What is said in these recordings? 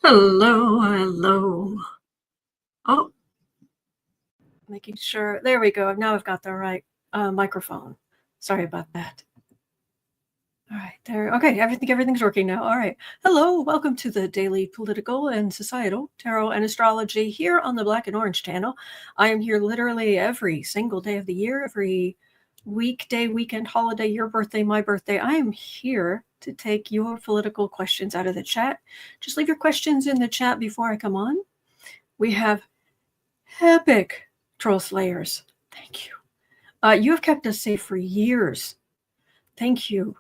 Hello, hello. Oh, making sure. There we go. Now I've got the right microphone. Sorry about that. All right, there. Okay, everything's working now. All right. Hello, welcome to the daily political and societal tarot and astrology here on the Black and Orange channel. I am here literally every single day of the year, every weekday, weekend, holiday, your birthday, my birthday. I am here to take your political questions out of the chat. Just leave your questions in the chat before I come on. We have epic troll slayers. Thank you. You have kept us safe for years. Thank you.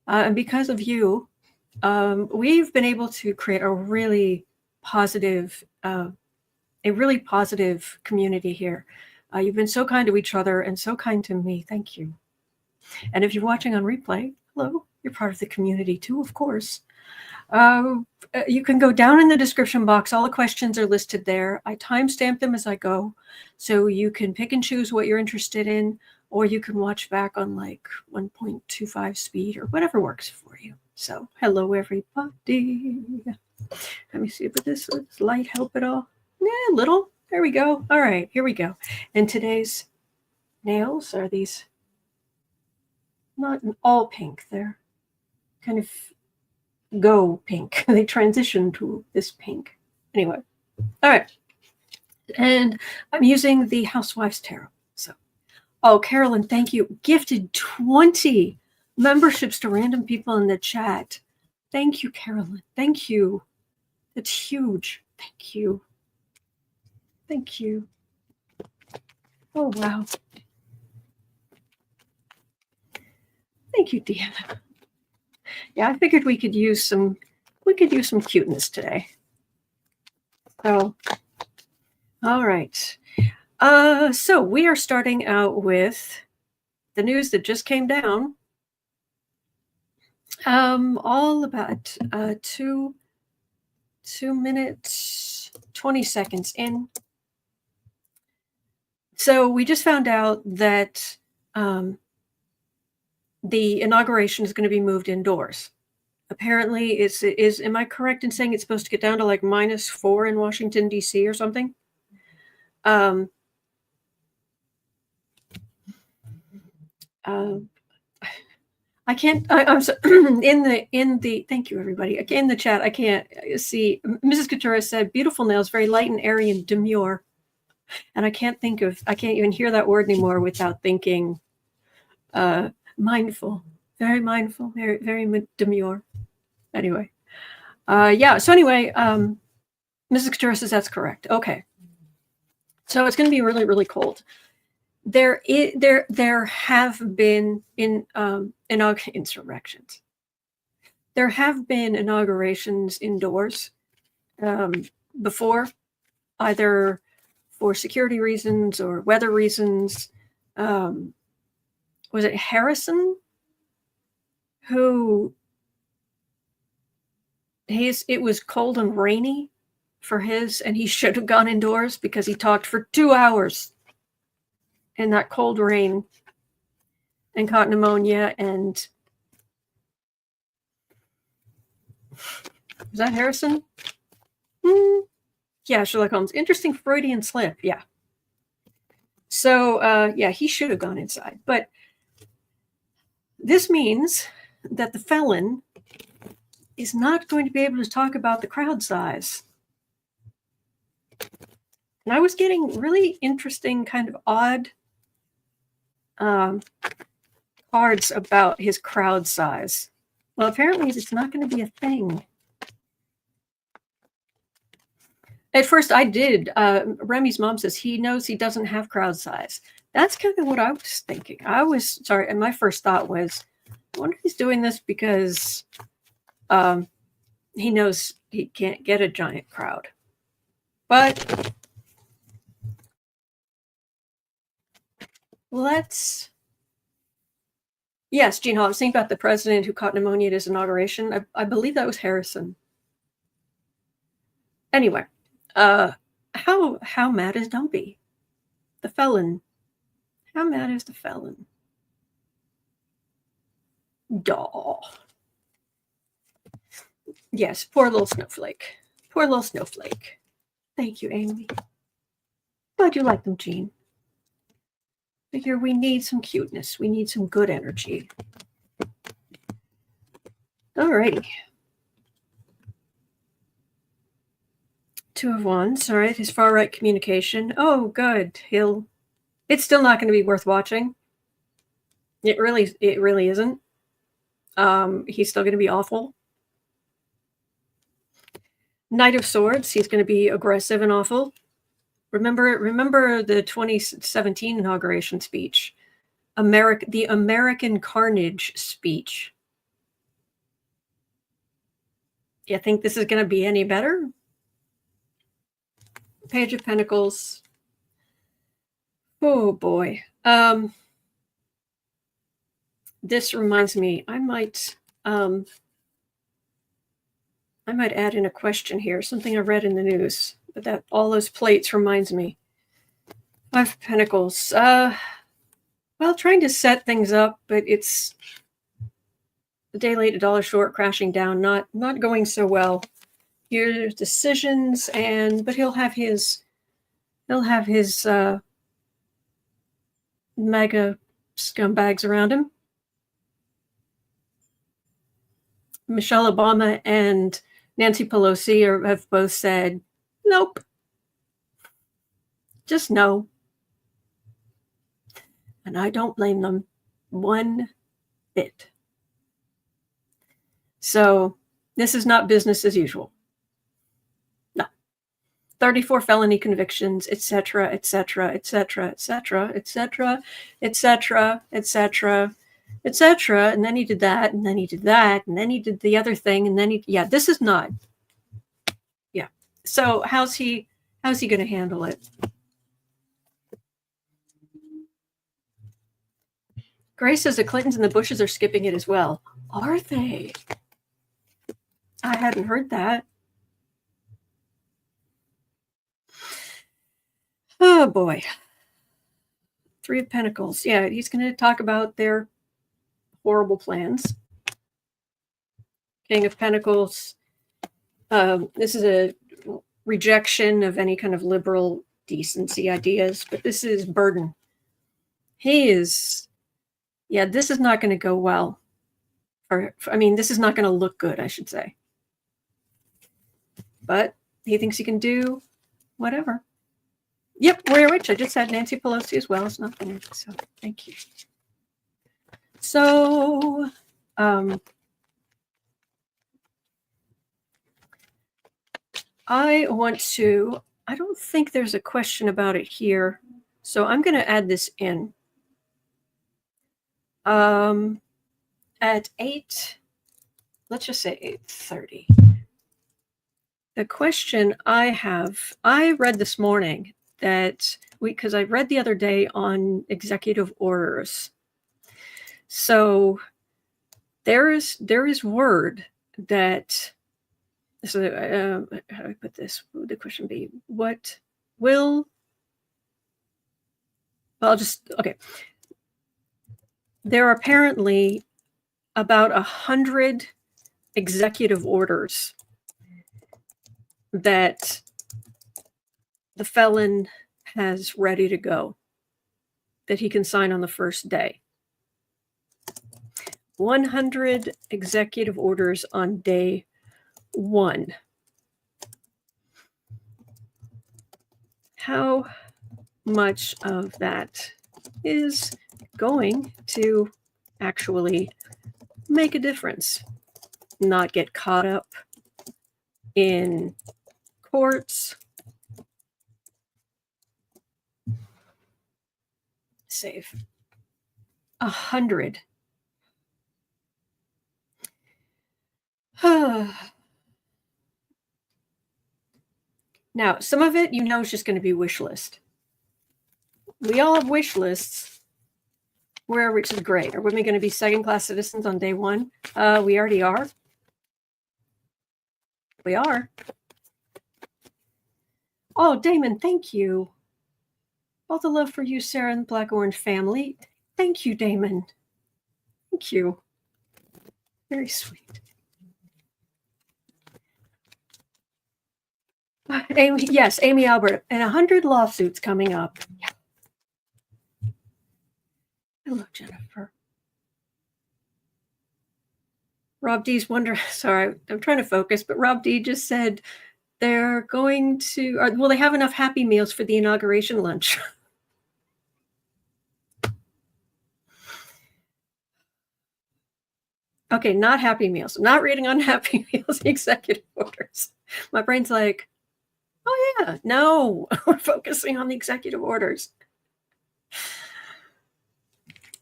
And because of you, we've been able to create a really positive community here. You've been so kind to each other and so kind to me. Thank you. And if you're watching on replay, hello, you're part of the community too, of course. You can go down in the description box. All the questions are listed there. I timestamp them as I go, so you can pick and choose what you're interested in, or you can watch back on like 1.25 speed or whatever works for you. So hello, everybody. Let me see if this light help at all. Yeah, a little. There we go. All right, here we go. And today's nails are these not all pink. They're kind of go pink. They transition to this pink. Anyway, all right. And I'm using the Housewives Tarot. So, oh, Carolyn, thank you. Gifted 20 memberships to random people in the chat. Thank you, Carolyn. Thank you. It's huge. Thank you. Thank you. Oh, wow. Thank you, Deanna. Yeah, I figured we could use some cuteness today. So, all right. So we are starting out with the news that just came down. All about 2 minutes 20 seconds in. So we just found out that the inauguration is going to be moved indoors. Apparently, am I correct in saying it's supposed to get down to like -4 in Washington, D.C. or something? I can't. I'm so, in the. Thank you, everybody. In the chat, I can't see. Mrs. Couture said, "Beautiful nails, very light and airy and demure," and I can't even hear that word anymore without thinking mindful, very mindful, very very demure. Anyway, yeah. So anyway, Mrs. Couture says that's correct. Okay, so it's going to be really really cold. There have been insurrections. There have been inaugurations indoors before, either for security reasons or weather reasons. Was it Harrison who it was cold and rainy for his, and he should have gone indoors because he talked for 2 hours in that cold rain and caught pneumonia. And was that Harrison? Yeah, Sherlock Holmes. Interesting Freudian slip. Yeah. So, yeah, he should have gone inside. But this means that the felon is not going to be able to talk about the crowd size. And I was getting really interesting, kind of odd cards about his crowd size. Well, apparently it's not going to be a thing. At first I did. Remy's mom says he knows he doesn't have crowd size. That's kind of what I was thinking. And my first thought was, I wonder if he's doing this because he knows he can't get a giant crowd. But yes, Gene Hall, I was thinking about the president who caught pneumonia at his inauguration. I believe that was Harrison. Anyway, how mad is Dumpy? The felon. How mad is the felon? Daw. Yes, poor little snowflake. Poor little snowflake. Thank you, Amy. Glad you like them, Jean. Figure we need some cuteness. We need some good energy. Alrighty. Two of Wands. All right. His far right communication. Oh, good. It's still not going to be worth watching. It really isn't. He's still going to be awful. Knight of Swords. He's going to be aggressive and awful. Remember the 2017 inauguration speech, the American Carnage speech. You think this is going to be any better? Page of Pentacles. Oh boy. This reminds me, I might add in a question here, something I read in the news, but that all those plates reminds me. Five of Pentacles. Well, trying to set things up, but it's a day late, a dollar short, crashing down, not going so well. Here's decisions, but he'll have his mega scumbags around him. Michelle Obama and Nancy Pelosi have both said, nope. Just no. And I don't blame them one bit. So this is not business as usual. No. 34 felony convictions, etc., etc., etc., etc., etc., etc., etc., etc. And then he did that, and then he did that, and then he did the other thing, and then this is not. Yeah. So how's he going to handle it? Grace says the Clintons and the Bushes are skipping it as well. Are they? I hadn't heard that. Oh boy. Three of Pentacles. Yeah, he's going to talk about their horrible plans. King of Pentacles. This is a rejection of any kind of liberal decency ideas, but this is burden. This is not going to go well. This is not going to look good, I should say. But he thinks he can do whatever. Yep, Warrior Witch. I just had Nancy Pelosi as well. It's not bad. So thank you. So, I don't think there's a question about it here. So I'm going to add this in. At 8, let's just say 8:30. The question I read this morning because I read the other day on executive orders. So there is word that, so how do I put this? What would the question be? Okay. There are apparently about 100 executive orders that the felon has ready to go that he can sign on the first day. 100 executive orders on day 1. How much of that is going to actually make a difference? Not get caught up in courts. Save 100. Now, some of it, is just going to be wish list. We all have wish lists, which is great. Are women going to be second-class citizens on day 1? We already are. We are. Oh, Damon, thank you. All the love for you, Sarah, and the Black Orange family. Thank you, Damon. Thank you. Very sweet. Amy, yes, Amy Albert, and 100 lawsuits coming up. Yeah. Hello, Jennifer. Rob D's wondering, sorry, I'm trying to focus, but Rob D just said they're going to, will they have enough Happy Meals for the inauguration lunch? Okay, not Happy Meals. I'm not reading on Happy Meals executive orders. My brain's like, oh yeah, no, we're focusing on the executive orders.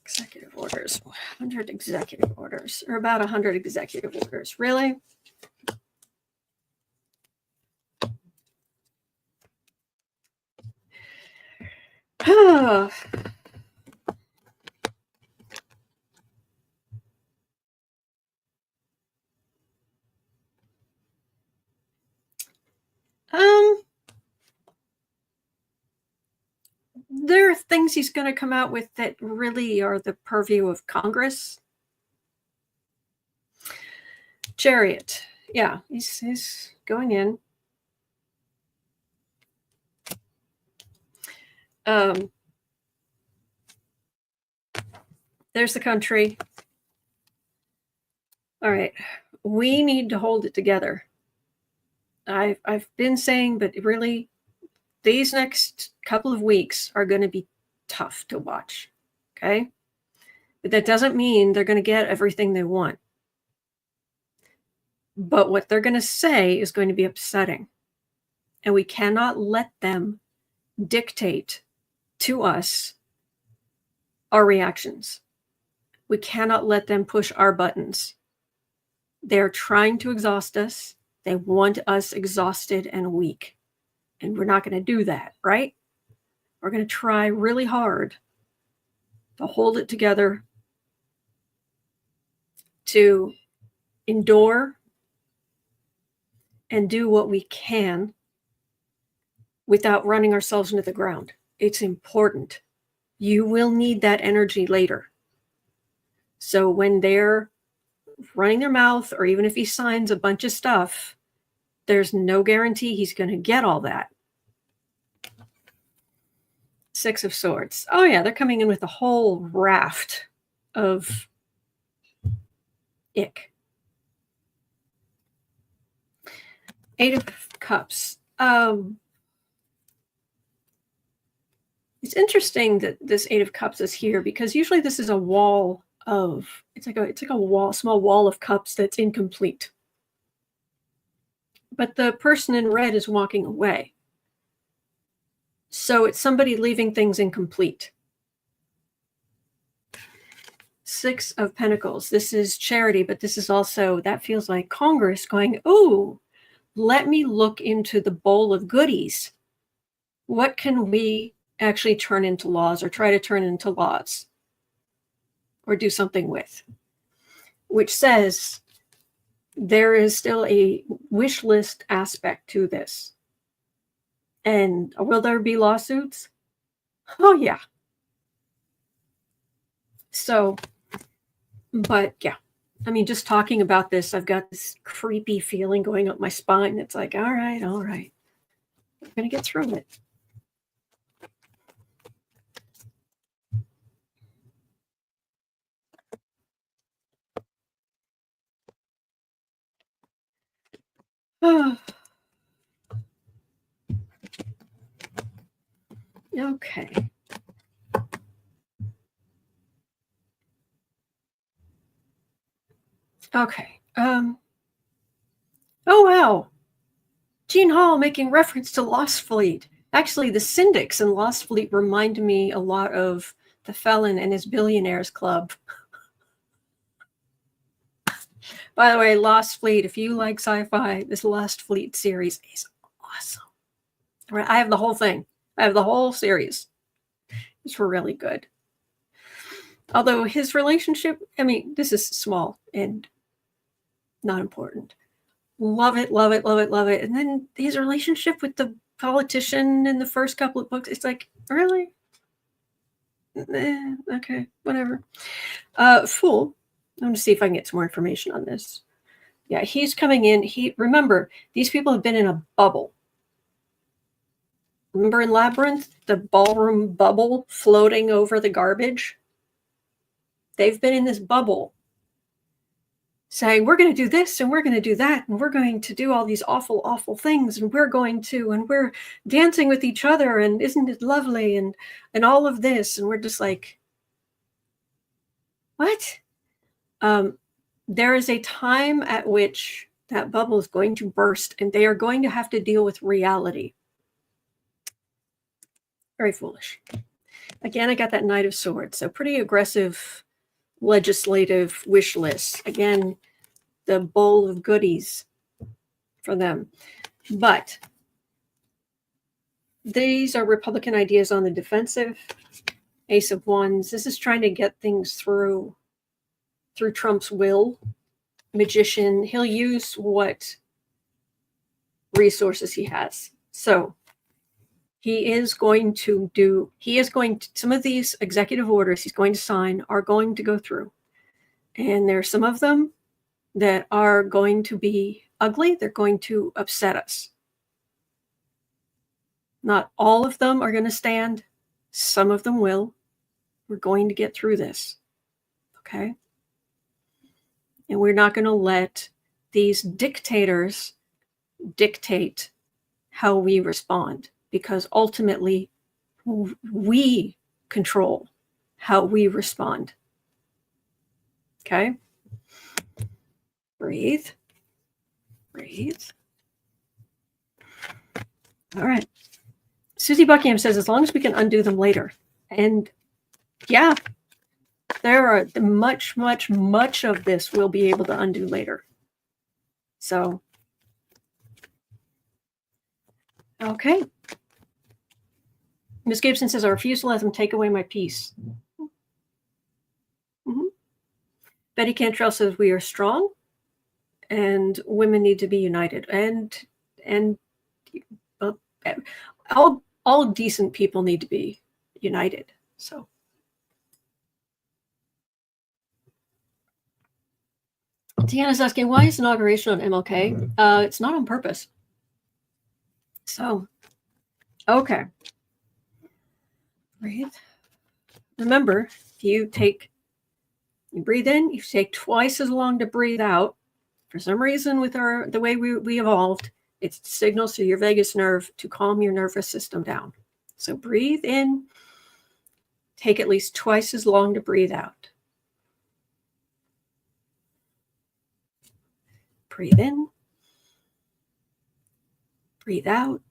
Executive orders, 100 executive orders, or about 100 executive orders. Really? There are things he's going to come out with that really are the purview of Congress. Chariot. Yeah, he's going in. There's the country. All right. We need to hold it together. I've been saying, but really, these next couple of weeks are going to be tough to watch. Okay? But that doesn't mean they're going to get everything they want. But what they're going to say is going to be upsetting. And we cannot let them dictate to us our reactions. We cannot let them push our buttons. They're trying to exhaust us. They want us exhausted and weak. And we're not going to do that, right? We're going to try really hard to hold it together, to endure and do what we can without running ourselves into the ground. It's important. You will need that energy later. So when they're running their mouth, or even if he signs a bunch of stuff, there's no guarantee he's going to get all that. Six of Swords. Oh yeah, they're coming in with a whole raft of ick. Eight of Cups. It's interesting that this Eight of Cups is here, because usually this is a wall of, it's like a wall, small wall of cups that's incomplete. But the person in red is walking away. So it's somebody leaving things incomplete. Six of Pentacles. This is charity, but this is also, that feels like Congress going, oh, let me look into the bowl of goodies. What can we actually turn into laws, or try to turn into laws, or do something with? Which says there is still a wish list aspect to this. And will there be lawsuits? Oh, yeah. So, but yeah. I mean, just talking about this, I've got this creepy feeling going up my spine. It's like, all right. We're going to get through it. Okay. Okay. Oh, wow. Gene Hall making reference to Lost Fleet. Actually, the syndics in Lost Fleet remind me a lot of the Felon and his Billionaires Club. By the way, Lost Fleet, if you like sci-fi, this Lost Fleet series is awesome. I have the whole thing. I have the whole series. It's really good. Although his relationship, I mean, this is small and not important. Love it, love it, love it, love it. And then his relationship with the politician in the first couple of books, it's like, really? Okay, whatever. Fool. I'm going to see if I can get some more information on this. Yeah, he's coming in. Remember, these people have been in a bubble. Remember in Labyrinth, the ballroom bubble floating over the garbage? They've been in this bubble saying, we're going to do this and we're going to do that and we're going to do all these awful, awful things and we're dancing with each other and isn't it lovely and all of this. And we're just like, what? There is a time at which that bubble is going to burst and they are going to have to deal with reality. Very foolish. Again, I got that Knight of Swords, so pretty aggressive legislative wish list. Again, the bowl of goodies for them. But these are Republican ideas on the defensive. Ace of Wands. This is trying to get things through Trump's will. Magician. He'll use what resources he has. So he is going to some of these executive orders he's going to sign are going to go through. And there's some of them that are going to be ugly. They're going to upset us. Not all of them are going to stand. Some of them will. We're going to get through this. Okay? And we're not going to let these dictators dictate how we respond, because ultimately we control how we respond. Okay? Breathe. Breathe. All right. Susie Buckingham says, as long as we can undo them later. And yeah, there are much of this we'll be able to undo later. So, okay. Ms. Gibson says, I refuse to let them take away my peace. Mm-hmm. Betty Cantrell says, we are strong and women need to be united. And all decent people need to be united. So. Tiana's asking, why is inauguration on MLK? It's not on purpose. So, okay. Breathe. Remember, you breathe in, you take twice as long to breathe out. For some reason, with the way we evolved, it signals to your vagus nerve to calm your nervous system down. So breathe in, take at least twice as long to breathe out. Breathe in, breathe out.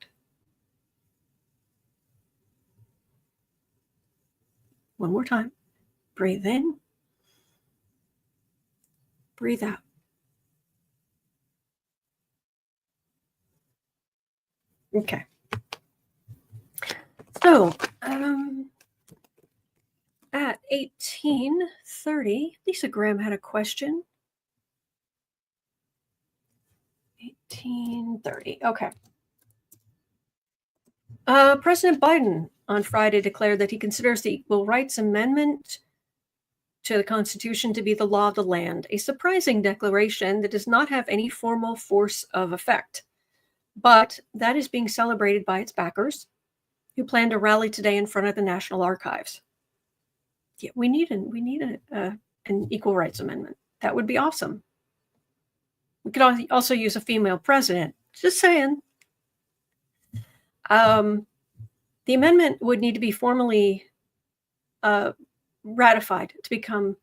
One more time. Breathe in, breathe out. Okay. So, at 18:30, Lisa Graham had a question. 18:30. Okay. President Biden on Friday declared that he considers the Equal Rights Amendment to the Constitution to be the law of the land, a surprising declaration that does not have any formal force of effect. But that is being celebrated by its backers, who plan to rally today in front of the National Archives. Yeah, we need an Equal Rights Amendment. That would be awesome. We could also use a female president. Just saying. The amendment would need to be formally ratified to become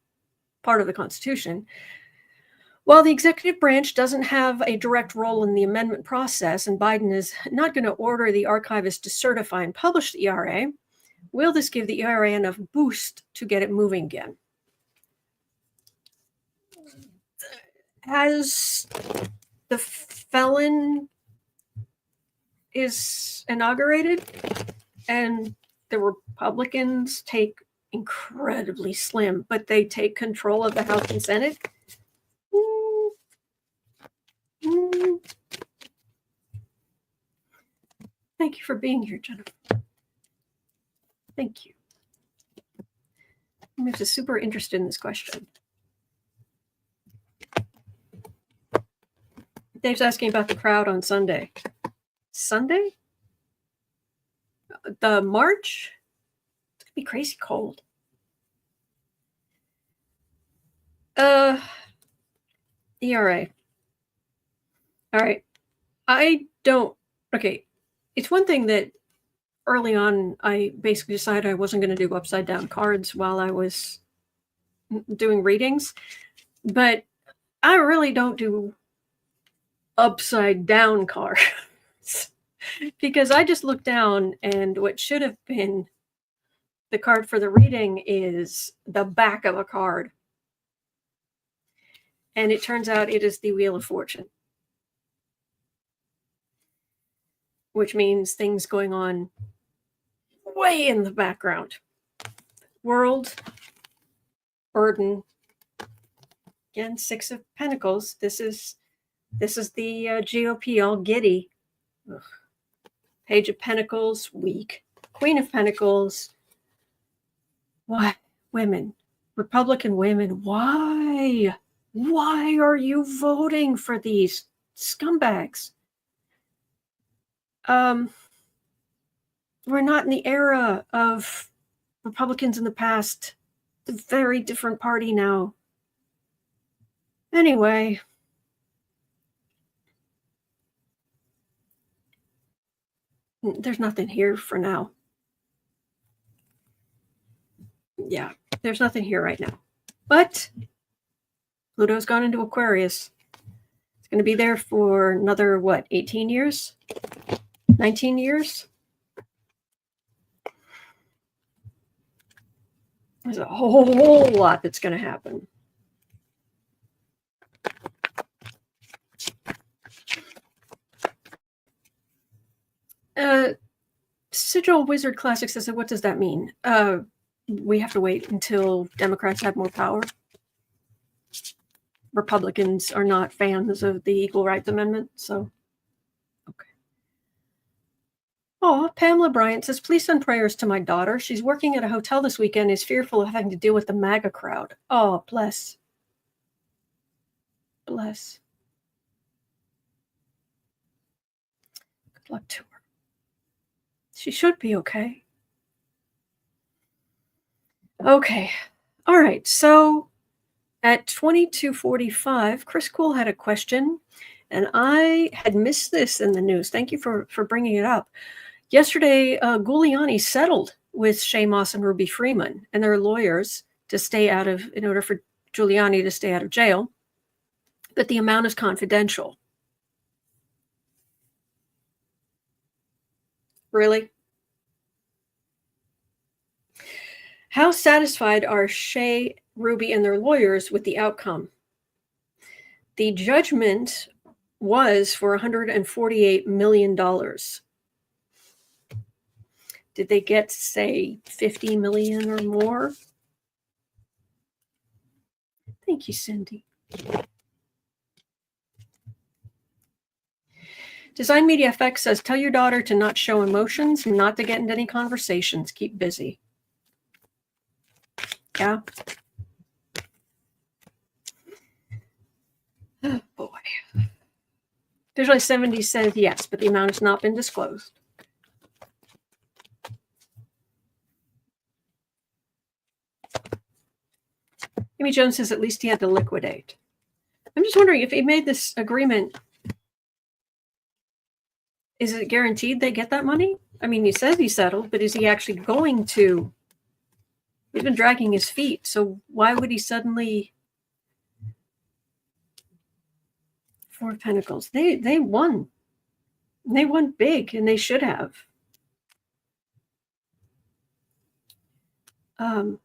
part of the Constitution. While the executive branch doesn't have a direct role in the amendment process, and Biden is not going to order the archivist to certify and publish the ERA, will this give the ERA enough boost to get it moving again? As the felon is inaugurated and the Republicans take incredibly slim, but they take control of the House and Senate. Thank you for being here, Jennifer. Thank you. I'm just super interested in this question. Dave's asking about the crowd on Sunday. Sunday? the March, it's gonna be crazy cold. ERA. All right. Okay. It's one thing that early on, I basically decided I wasn't going to do upside down cards while I was doing readings, but I really don't do upside down cards because I just look down and what should have been the card for the reading is the back of a card. And it turns out it is the Wheel of Fortune, which means things going on way in the background. World, burden, again, Six of Pentacles. This is the GOP, all giddy. Ugh. Page of Pentacles, weak. Queen of Pentacles. Why? Women. Republican women. Why? Why are you voting for these scumbags? We're not in the era of Republicans in the past. It's a very different party now. Anyway. There's nothing here for now. Yeah, there's nothing here right now. But Pluto's gone into Aquarius. It's going to be there for another, 18 years? 19 years? There's a whole lot that's going to happen. Sigil Wizard Classic says, what does that mean? We have to wait until Democrats have more power. Republicans are not fans of the Equal Rights Amendment, so okay. Oh, Pamela Bryant says, please send prayers to my daughter. She's working at a hotel this weekend, is fearful of having to deal with the MAGA crowd. Oh, bless. Bless. Good luck to her. She should be okay. Okay. All right. So at 22:45, Chris Cool had a question, and I had missed this in the news. Thank you for bringing it up. Yesterday, Guliani settled with Shae Moss and Ruby Freeman and their lawyers in order for Giuliani to stay out of jail. But the amount is confidential. Really? How satisfied are Shae, Ruby, and their lawyers with the outcome? The judgment was for $148 million. Did they get, say, 50 million or more? Thank you, Cindy. Design Media FX says, tell your daughter to not show emotions, not to get into any conversations. Keep busy. Yeah. Oh, boy. Visually 70 says yes, but the amount has not been disclosed. Amy Jones says at least he had to liquidate. I'm just wondering if he made this agreement, is it guaranteed they get that money? I mean, he says he settled, but is he actually going to? He's been dragging his feet, so why would he suddenly? Four of Pentacles. They won. They won big, and they should have. I've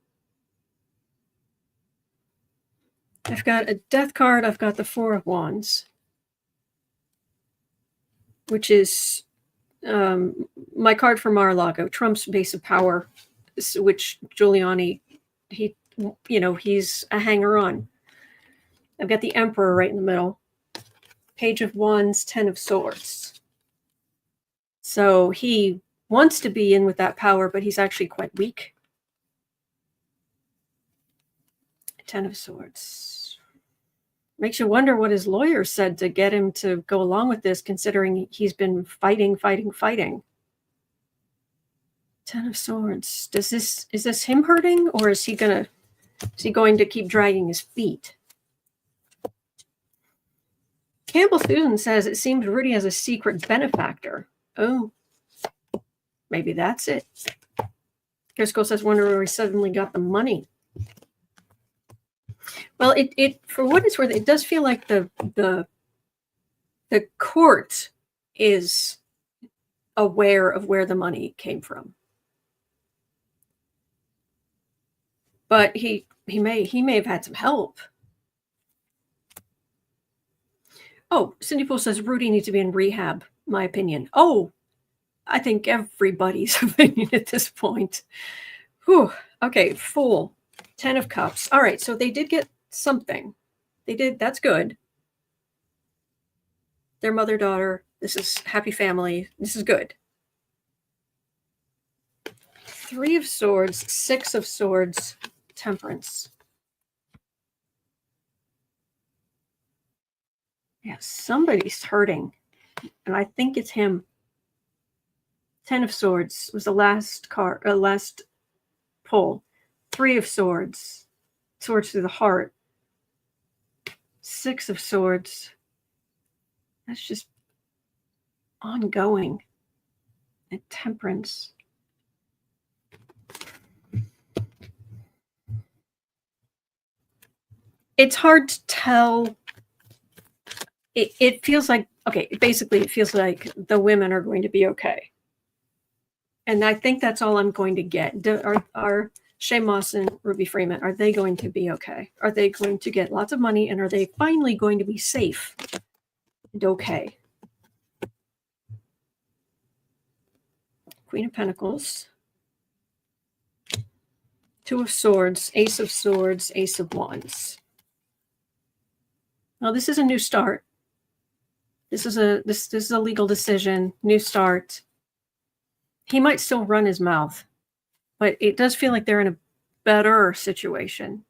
got a Death card. I've got the Four of Wands, which is my card for Mar-a-Lago, Trump's base of power, which Giuliani, he's a hanger-on. I've got the Emperor right in the middle. Page of Wands, Ten of Swords. So he wants to be in with that power, but he's actually quite weak. Ten of Swords. Makes you wonder what his lawyer said to get him to go along with this, considering he's been fighting. Ten of Swords. Is this him hurting, or is he going to keep dragging his feet? Campbell Susan says it seems Rudy has a secret benefactor. Oh, maybe that's it. Driscoll says, wonder where he suddenly got the money. Well, it for what it's worth, it does feel like the court is aware of where the money came from. But he may have had some help. Oh, Cindy Poole says Rudy needs to be in rehab, my opinion. Oh, I think everybody's opinion at this point. Whew. Okay, Fool. 10 of Cups. All right, so they did get something. They did. That's good. Their mother, daughter. This is happy family. This is good. 3 of Swords, 6 of Swords, Temperance. Yeah, somebody's hurting, and I think it's him. 10 of Swords was the last card, last pull. 3 of Swords, Swords through the heart. 6 of Swords. That's just ongoing. And Temperance. It's hard to tell. It feels like, okay, basically it feels like the women are going to be okay. And I think that's all I'm going to get. Are Shae Moss and Ruby Freeman, are they going to be okay? Are they going to get lots of money, and are they finally going to be safe and okay? Queen of Pentacles. 2 of Swords, Ace of Swords, Ace of Wands. Now this is a new start. This is a legal decision, new start. He might still run his mouth, but it does feel like they're in a better situation.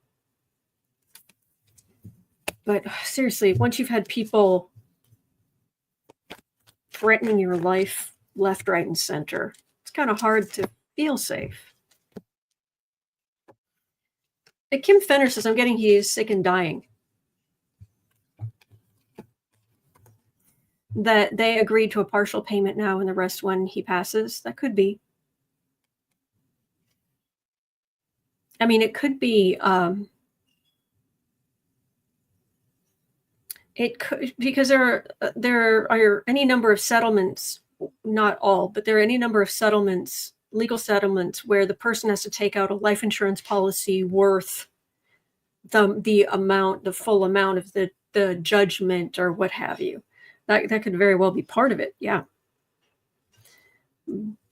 But seriously, once you've had people threatening your life left, right, and center, it's kind of hard to feel safe. Kim Fenner says, I'm getting he is sick and dying. That they agreed to a partial payment now and the rest when he passes. That could be. I mean, it could be. It could, because there are any number of settlements, not all, but there are any number of settlements, legal settlements, where the person has to take out a life insurance policy worth the amount, the full amount of the judgment or what have you. That could very well be part of it. Yeah.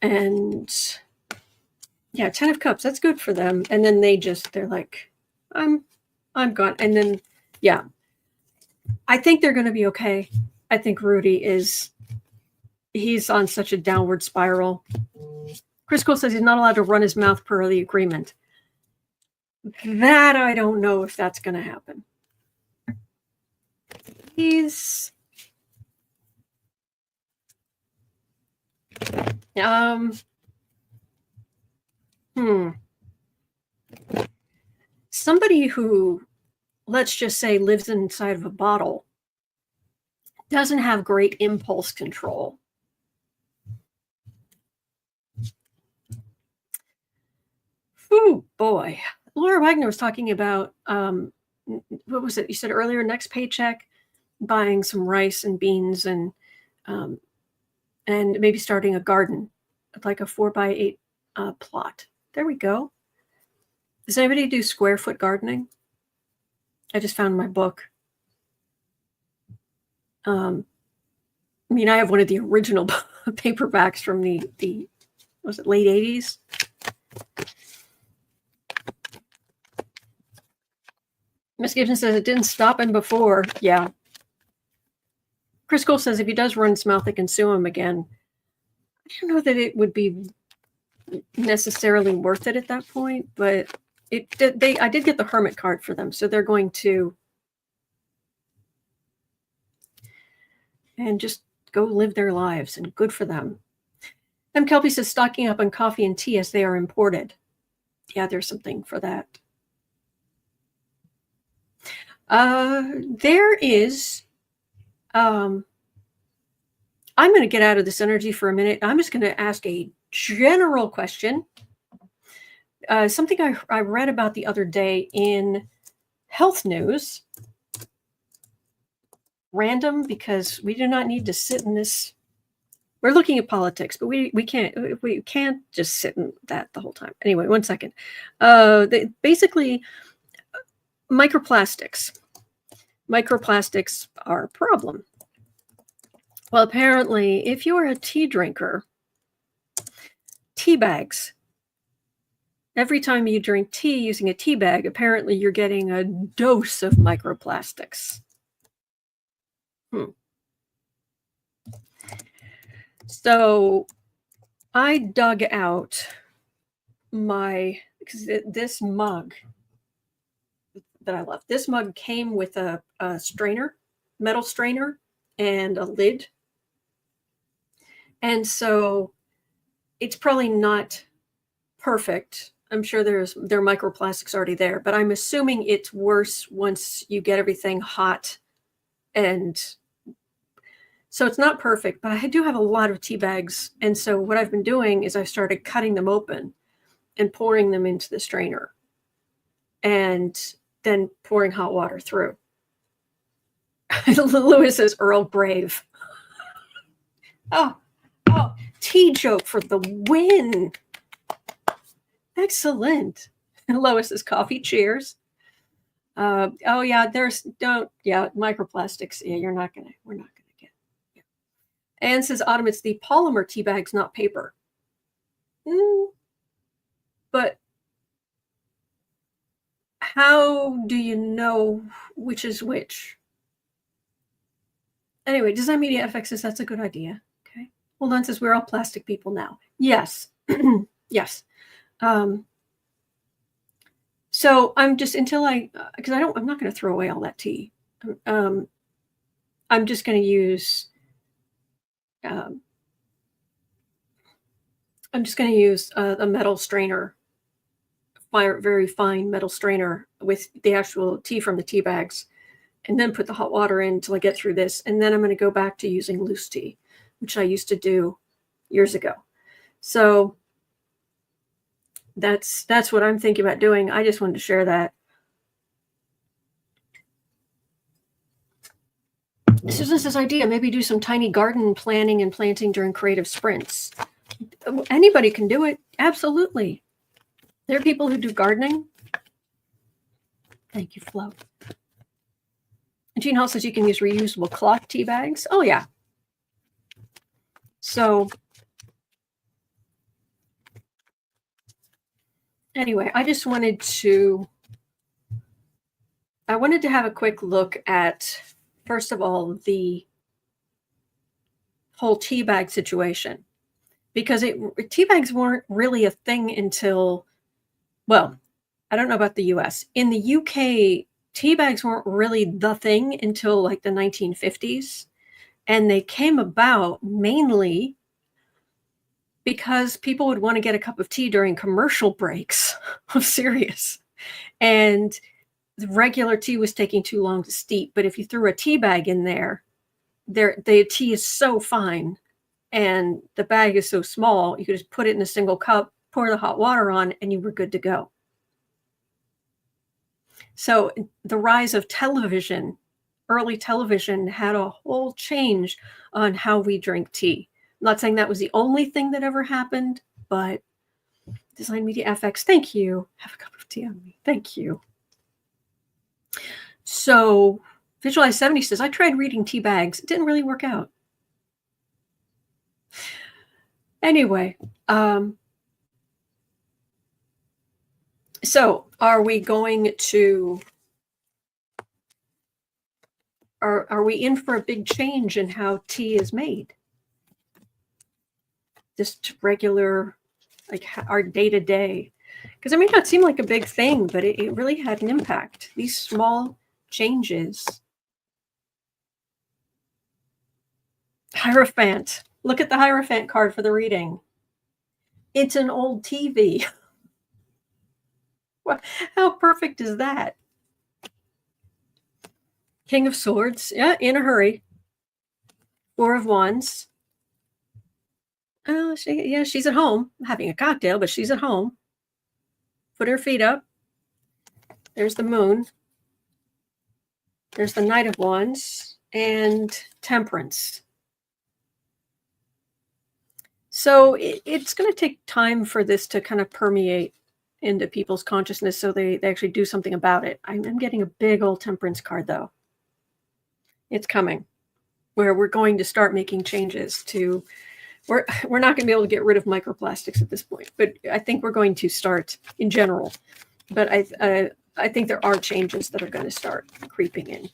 And yeah, 10 of Cups, that's good for them. And then they're like, I'm gone. And then, yeah, I think they're going to be okay. I think Rudy he's on such a downward spiral. Chris Cole says he's not allowed to run his mouth per the agreement. That I don't know if that's going to happen. He's somebody who, let's just say, lives inside of a bottle doesn't have great impulse control. Oh boy. Laura Wagner was talking about, what was it? You said earlier, next paycheck, buying some rice and beans and maybe starting a garden, like a 4x8 plot. There we go. Does anybody do square foot gardening? I just found my book. I mean, I have one of the original paperbacks from the was it late 80s? Miss Gibson says it didn't stop him before. Yeah. Chris Cole says if he does run his mouth, they can sue him again. I don't know that it would be necessarily worth it at that point, but I did get the Hermit card for them, so they're going to and just go live their lives, and good for them. M. Kelpie says stocking up on coffee and tea as they are imported. Yeah, there's something for that. There is, I'm going to get out of this energy for a minute. I'm just going to ask a general question. Something I read about the other day in health news. Random, because we do not need to sit in this. We're looking at politics, but we can't just sit in that the whole time. Anyway, one second. Basically, microplastics. Microplastics are a problem. Well, apparently, if you're a tea drinker, tea bags. Every time you drink tea using a tea bag, apparently you're getting a dose of microplastics. So I dug out this mug that I love. This mug came with a strainer, metal strainer, and a lid. And so it's probably not perfect. I'm sure there are microplastics already there, but I'm assuming it's worse once you get everything hot. And so it's not perfect, but I do have a lot of tea bags. And so what I've been doing is I started cutting them open and pouring them into the strainer and then pouring hot water through. Lewis says Earl Grave. Oh, tea joke for the win. Excellent. And Lois says coffee. Cheers. Oh yeah, microplastics. Yeah, we're not gonna get. Yeah. Anne says Autumn, it's the polymer tea bags, not paper. But how do you know which is which? Anyway, Design Media FX says that's a good idea. Okay. Hold on, says we're all plastic people now. Yes. Yes. So I'm just because I'm not going to throw away all that tea. I'm just going to use a metal strainer, very fine metal strainer with the actual tea from the tea bags, and then put the hot water in until I get through this. And then I'm going to go back to using loose tea, which I used to do years ago. So that's what I'm thinking about doing. I just wanted to share that. Susan says idea, maybe do some tiny garden planning and planting during creative sprints. Anybody can do it. Absolutely. There are people who do gardening. Thank you, Flo. Jean Hall says you can use reusable cloth tea bags. Oh, yeah. So anyway, I wanted to have a quick look at, first of all, the whole tea bag situation, because tea bags weren't really a thing until, well, I don't know about the US. In the UK, tea bags weren't really the thing until like the 1950s. And they came about mainly because people would want to get a cup of tea during commercial breaks. I'm serious. And the regular tea was taking too long to steep. But if you threw a tea bag in there, the tea is so fine and the bag is so small, you could just put it in a single cup, pour the hot water on, and you were good to go. So the rise of television, early television, had a whole change on how we drink tea. I'm not saying that was the only thing that ever happened, but Design Media FX, thank you. Have a cup of tea on me. Thank you. So Visualize 70 says, I tried reading tea bags. It didn't really work out. Anyway, so are we going to, are we in for a big change in how tea is made? Just regular, like our day-to-day? Because it may not seem like a big thing, but it really had an impact. These small changes. Hierophant. Look at the Hierophant card for the reading. It's an old TV. How perfect is that? King of Swords. Yeah, in a hurry. Four of Wands. Oh, she's at home having a cocktail, but she's at home. Put her feet up. There's the moon. There's the Knight of Wands and Temperance. So it's going to take time for this to kind of permeate into people's consciousness so they actually do something about it. I'm getting a big old Temperance card, though. It's coming, where we're going to start making changes to... We're not going to be able to get rid of microplastics at this point, but I think we're going to start in general. But I think there are changes that are going to start creeping in.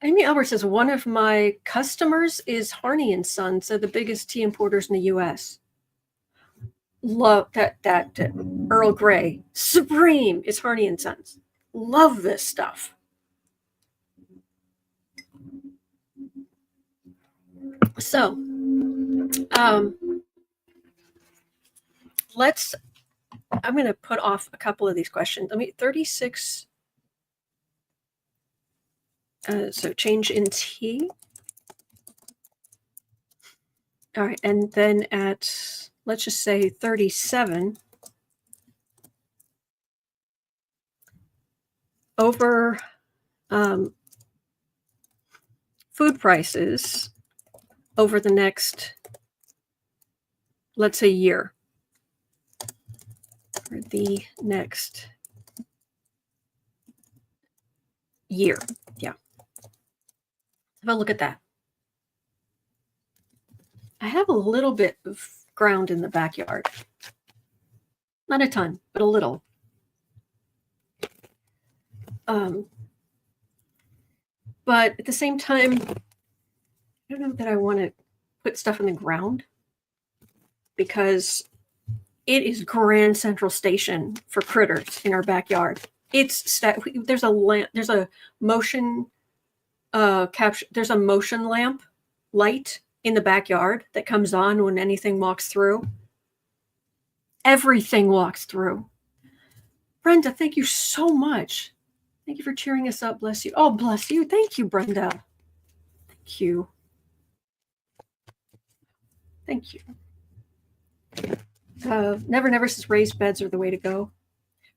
Amy Albert says, one of my customers is Harney and Sons, they're the biggest tea importers in the U.S. Love that Earl Grey. Supreme is Harney and Sons. Love this stuff. So, I'm going to put off a couple of these questions. 36. So change in tea. All right, and then at, let's just say 37, over food prices over the next, let's say, year. Or the next year. Yeah. Have a look at that. I have a little bit of ground in the backyard. Not a ton, but a little. But at the same time, I don't know that I want to put stuff in the ground, because it is Grand Central Station for critters in our backyard. There's a lamp, there's a motion capture, there's a motion lamp light in the backyard that comes on when anything walks through. Everything walks through. Brenda, thank you so much. Thank you for cheering us up. Bless you. Oh, bless you. Thank you, Brenda. Thank you. Thank you. Never Never says raised beds are the way to go.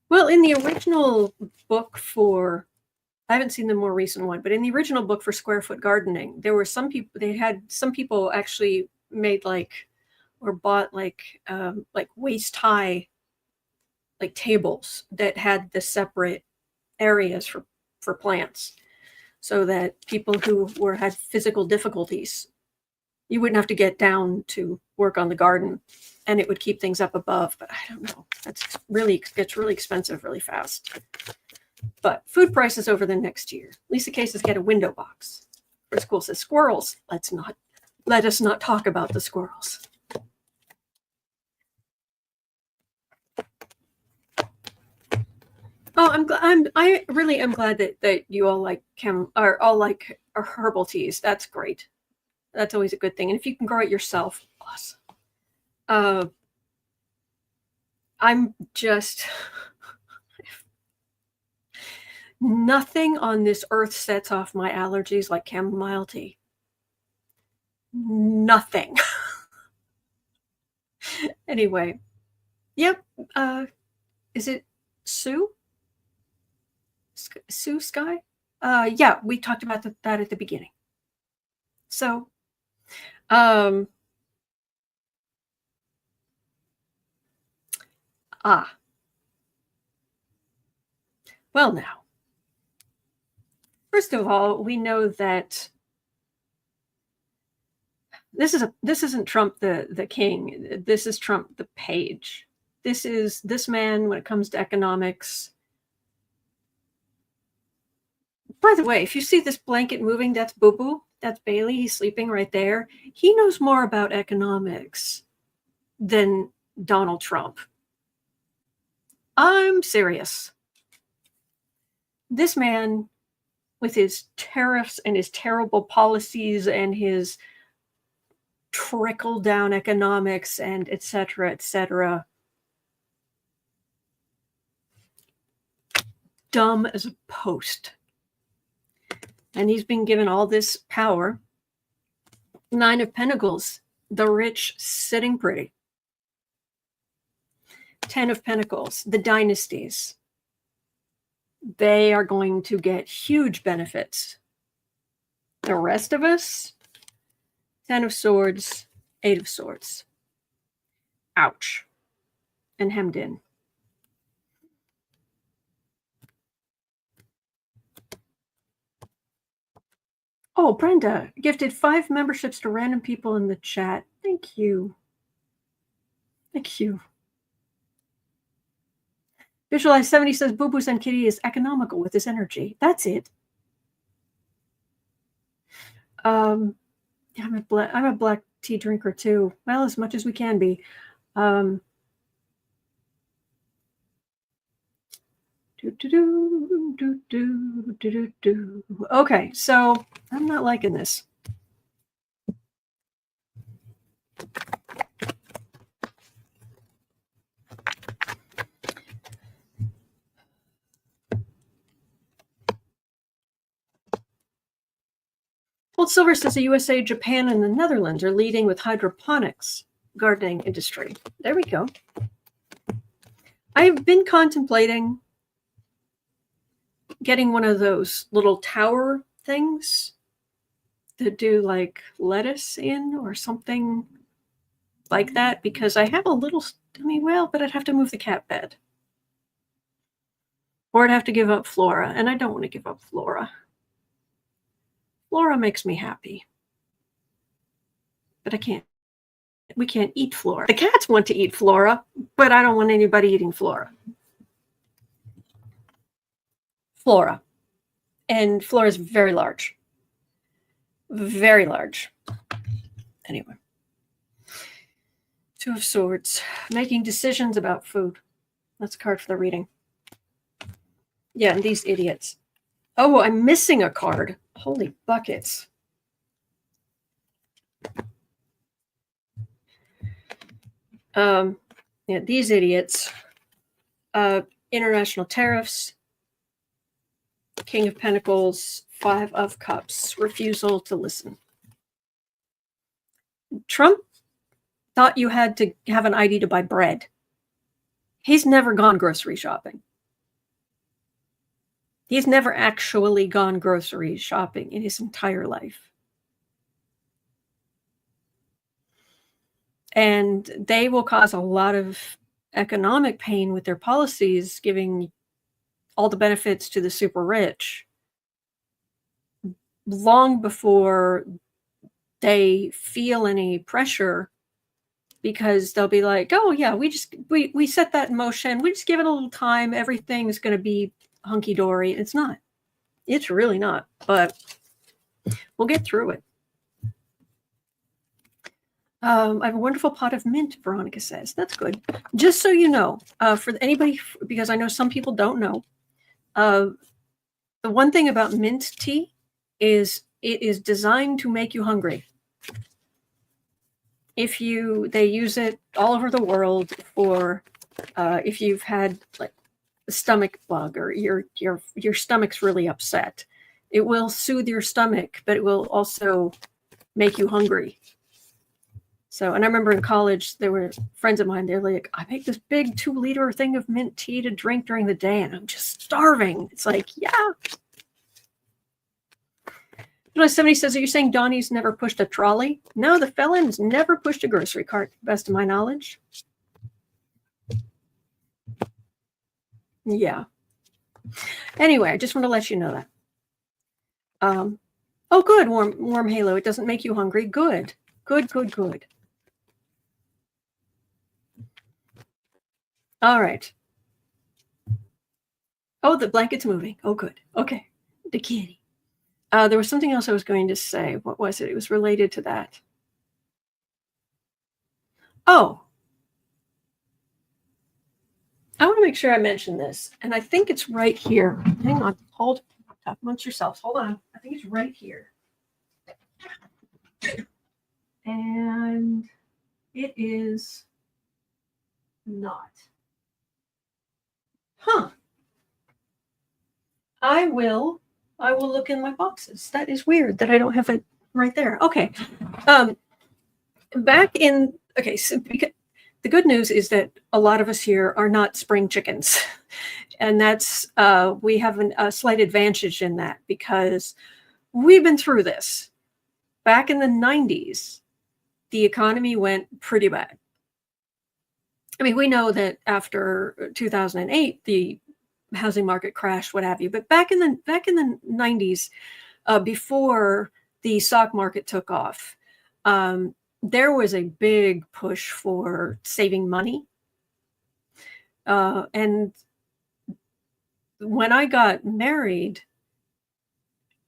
Well, in the original book for, I haven't seen the more recent one, but in the original book for square foot gardening, there were some people actually made or bought waist high tables that had the separate areas for plants, so that people who had physical difficulties, you wouldn't have to get down to work on the garden, and it would keep things up above. But I don't know. Gets really expensive really fast. But food prices over the next year. Lisa K says, get a window box. Chris School says, squirrels. Let us not talk about the squirrels. Oh, I really am glad that you all like herbal teas. That's great. That's always a good thing. And if you can grow it yourself, awesome. I'm just nothing on this earth sets off my allergies like chamomile tea. Nothing. Anyway, yep. Is it Sue? Sue Sky? Yeah, we talked about that at the beginning. So, well, now, first of all, we know that this isn't Trump the king. This is Trump the page. This man, when it comes to economics. By the way, if you see this blanket moving, that's Boo Boo. That's Bailey. He's sleeping right there. He knows more about economics than Donald Trump. I'm serious. This man, with his tariffs and his terrible policies and his trickle down economics and et cetera, et cetera. Dumb as a post. And he's been given all this power. 9 of Pentacles, the rich sitting pretty. 10 of Pentacles, the dynasties. They are going to get huge benefits. The rest of us, 10 of Swords, 8 of Swords. Ouch. And hemmed in. Oh, Brenda gifted 5 memberships to random people in the chat. Thank you. Thank you. Visualize 70 says Boo Boo San Kitty is economical with his energy. That's it. I'm a black tea drinker too. Well, as much as we can be. Okay, so I'm not liking this. Old Silver says the USA, Japan, and the Netherlands are leading with hydroponics gardening industry. There we go. I've been contemplating getting one of those little tower things that do like lettuce in or something like that, because I have a little, but I'd have to move the cat bed. Or I'd have to give up Flora, and I don't want to give up Flora. Flora makes me happy. But I can't. We can't eat Flora. The cats want to eat Flora, but I don't want anybody eating Flora. Flora. And Flora is very large. Very large. Anyway. 2 of Swords. Making decisions about food. That's a card for the reading. Yeah, and these idiots. Oh, I'm missing a card. Holy buckets. Yeah, these idiots. International tariffs. King of Pentacles. 5 of Cups. Refusal to listen. Trump thought you had to have an ID to buy bread. He's never gone grocery shopping. He's never actually gone grocery shopping in his entire life. And they will cause a lot of economic pain with their policies, giving all the benefits to the super rich long before they feel any pressure, because they'll be like, oh yeah, we set that in motion. We just give it a little time. Everything's going to be hunky-dory. It's not. It's really not. But we'll get through it. I have a wonderful pot of mint, Veronica says. That's good. Just so you know, for anybody, because I know some people don't know, the one thing about mint tea is it is designed to make you hungry. They use it all over the world for if you've had like a stomach bug or your stomach's really upset. It will soothe your stomach, but it will also make you hungry. So, and I remember in college, there were friends of mine, they're like, I make this big 2-liter thing of mint tea to drink during the day, and I'm just starving. It's like, yeah. Somebody says, are you saying Donnie's never pushed a trolley? No, the felon's never pushed a grocery cart, best of my knowledge. Yeah. Anyway, I just want to let you know that. Oh, good, warm halo. It doesn't make you hungry. Good. Good. All right. Oh, the blanket's moving. Oh, good. Okay. The kitty. There was something else I was going to say. What was it? It was related to that. Oh. I want to make sure I mention this. And I think it's right here. Hang on. Hold. Talk amongst yourselves. Hold on. I think it's right here. and it is not. Huh. I will look in my boxes. That is weird that I don't have it right there. Okay. Back in, okay, so the good news is that a lot of us here are not spring chickens. And that's, we have a slight advantage in that because we've been through this. Back in the 90s, the economy went pretty bad. I mean, we know that after 2008, the housing market crashed, what have you. But back in the 90s, before the stock market took off, there was a big push for saving money. And when I got married,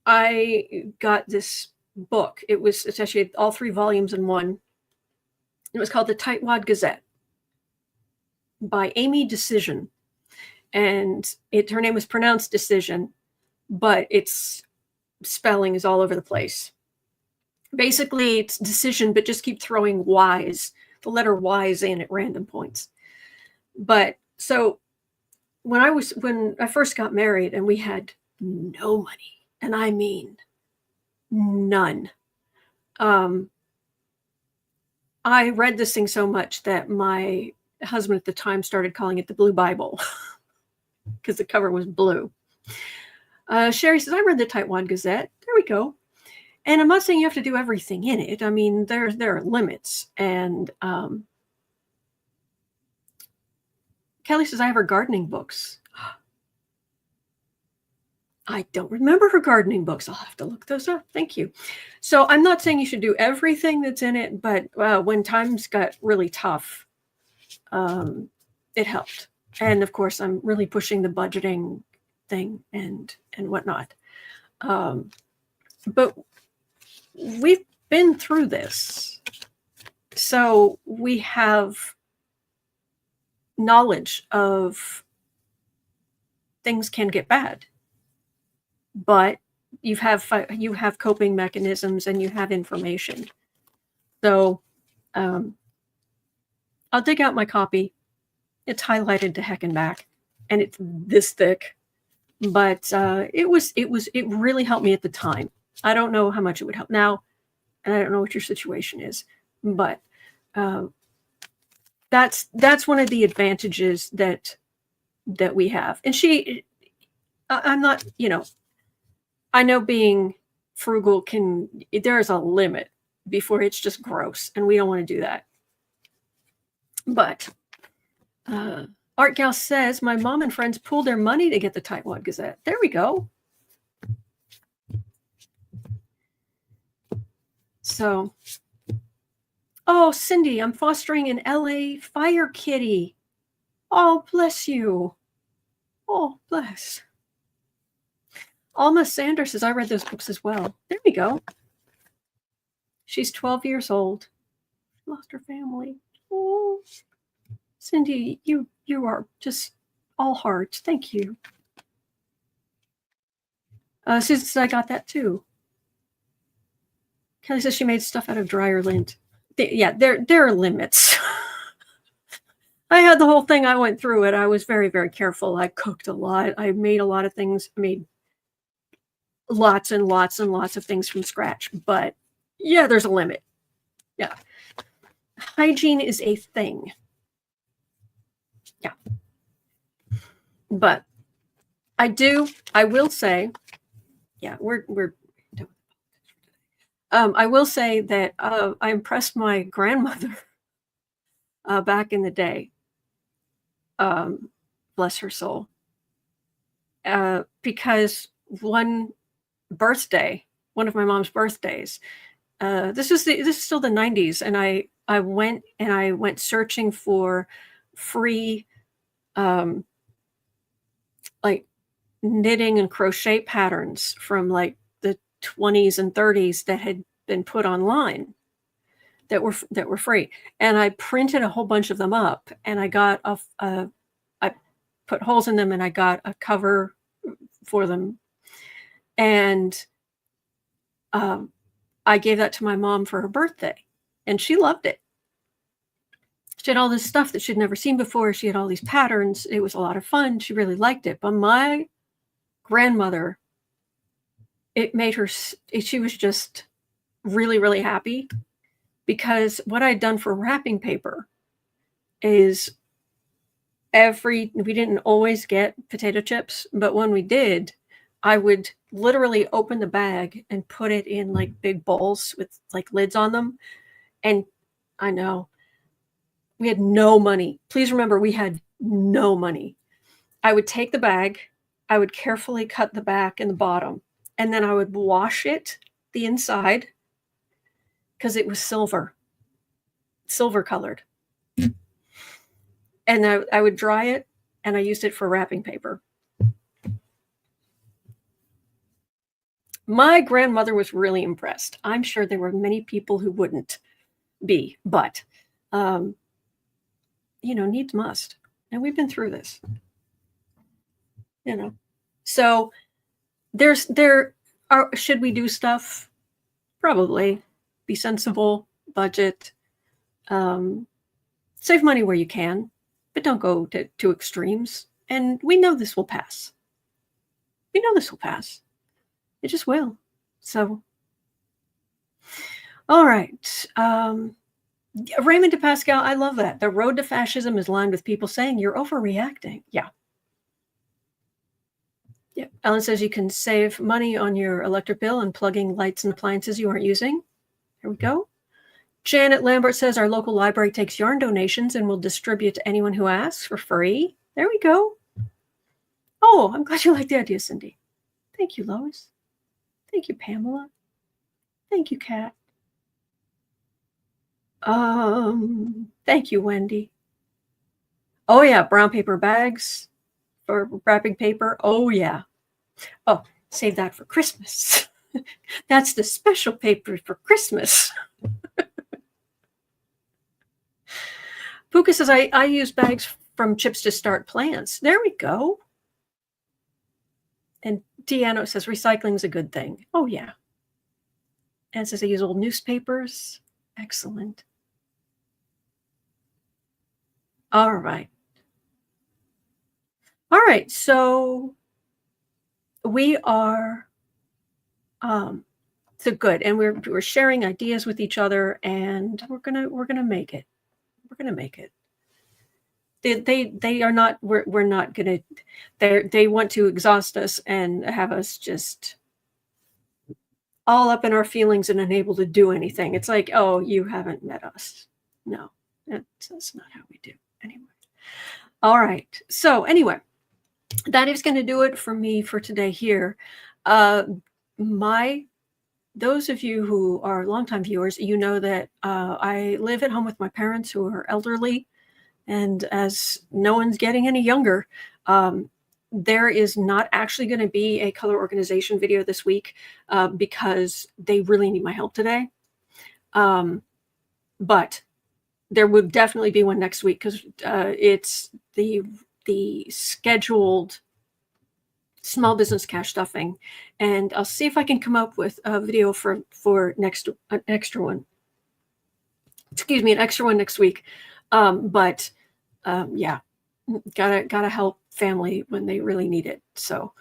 I got this book. It's actually all 3 volumes in one. It was called the Tightwad Gazette by Amy Decision. And her name was pronounced Decision, but its spelling is all over the place. Basically, it's decision, but just keep throwing Y's, the letter Y's in at random points. But so when I first got married and we had no money, and I mean none, I read this thing so much that my husband at the time started calling it the Blue Bible because the cover was blue. Sherry says, I read the Tightwad Gazette. There we go. And I'm not saying you have to do everything in it. I mean, there are limits. And Kelly says, I have her gardening books. I don't remember her gardening books. I'll have to look those up. Thank you. So I'm not saying you should do everything that's in it, but when times got really tough, it helped. And of course, I'm really pushing the budgeting thing and whatnot. But we've been through this. So we have knowledge of things can get bad. But you have coping mechanisms and you have information. So I'll dig out my copy. It's highlighted to heck and back, and it's this thick. But it really helped me at the time. I don't know how much it would help now, and I don't know what your situation is, but that's one of the advantages that we have. And I'm not, I know being frugal there's a limit before it's just gross, and we don't want to do that. But Art Gal says, my mom and friends pooled their money to get the Tightwad Gazette. There we go. So, oh, Cindy, I'm fostering an LA fire kitty. Oh, bless you. Oh, bless. Alma Sanders says, I read those books as well. There we go. She's 12 years old. Lost her family. Oh, Cindy, you are just all heart. Thank you. Susan says, I got that too. Kelly says she made stuff out of dryer lint. There are limits. I had the whole thing. I went through it. I was very, very careful. I cooked a lot. I made a lot of things. I made lots and lots and lots of things from scratch. But yeah, there's a limit. Yeah. Hygiene is a thing. Yeah. But I will say, yeah, we're I will say that I impressed my grandmother back in the day. Bless her soul. Because one of my mom's birthdays, this is still the 90s, and I went searching for free like knitting and crochet patterns from like the 20s and 30s that had been put online that were free, and I printed a whole bunch of them up, and I got I put holes in them, and I got a cover for them, and I gave that to my mom for her birthday. And she loved it. She had all this stuff that she'd never seen before. She had all these patterns. It was a lot of fun. She really liked it. But my grandmother, it made her, she was just really, really happy, because what I'd done for wrapping paper is we didn't always get potato chips, but when we did, I would literally open the bag and put it in like big bowls with like lids on them. And I know we had no money. Please remember, we had no money. I would take the bag, I would carefully cut the back and the bottom, and then I would wash it, the inside, because it was silver colored. And I would dry it, and I used it for wrapping paper. My grandmother was really impressed. I'm sure there were many people who wouldn't be, but needs must. And we've been through this. So should we do stuff? Probably. Be sensible, budget, save money where you can, but don't go to extremes. And we know this will pass. It just will. So, all right. Raymond de Pascal, I love that. The road to fascism is lined with people saying you're overreacting. Yeah. Yeah. Ellen says you can save money on your electric bill and plugging lights and appliances you aren't using. Here we go. Janet Lambert says our local library takes yarn donations and will distribute to anyone who asks for free. There we go. Oh, I'm glad you like the idea, Cindy. Thank you, Lois. Thank you, Pamela. Thank you, Kat. Thank you, Wendy. Oh yeah, brown paper bags for wrapping paper. Oh yeah. Oh, save that for Christmas. That's the special paper for Christmas. Puka says, I use bags from chips to start plants. There we go. And Tiano says, recycling is a good thing. Oh, yeah. And says, I use old newspapers. Excellent. All right. All right. So we are so good. And we're sharing ideas with each other, and we're gonna make it. We're gonna make it. They are not. We're not gonna. They want to exhaust us and have us just all up in our feelings and unable to do anything. It's like, oh, you haven't met us. No, that's not how we do. Anyway. All right. So anyway, that is going to do it for me for today here. Those of you who are longtime viewers, you know that I live at home with my parents who are elderly. And as no one's getting any younger, there is not actually going to be a color organization video this week because they really need my help today. But there would definitely be one next week because it's the scheduled small business cash stuffing, and I'll see if I can come up with a video for an extra one. Excuse me, an extra one next week. But yeah, gotta help family when they really need it. So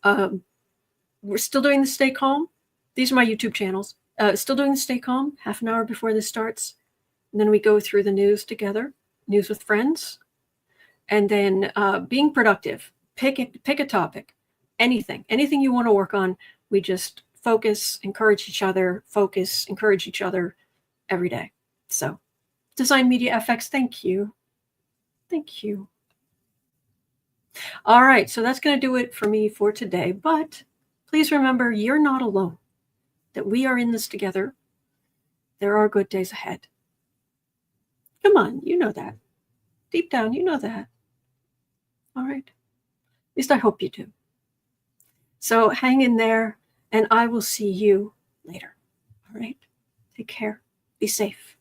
we're still doing the Stay Calm. These are my YouTube channels. Still doing the Stay Calm, half an hour before this starts. And then we go through the news together, news with friends, and then being productive. Pick a topic, anything you want to work on. We just focus, encourage each other, every day. So Design Media FX, thank you. Thank you. All right, so that's going to do it for me for today. But please remember, you're not alone, that we are in this together. There are good days ahead. Come on, you know that. Deep down, you know that. All right. At least I hope you do. So hang in there, and I will see you later. All right? Take care. Be safe.